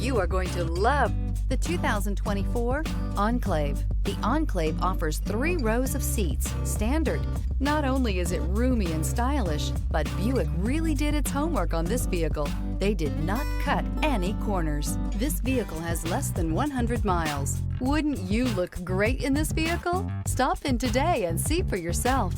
You are going to love the 2024 Enclave. The Enclave offers 3 rows of seats, standard. Not only is it roomy and stylish, but Buick really did its homework on this vehicle. They did not cut any corners. This vehicle has less than 100 miles. Wouldn't you look great in this vehicle? Stop in today and see for yourself.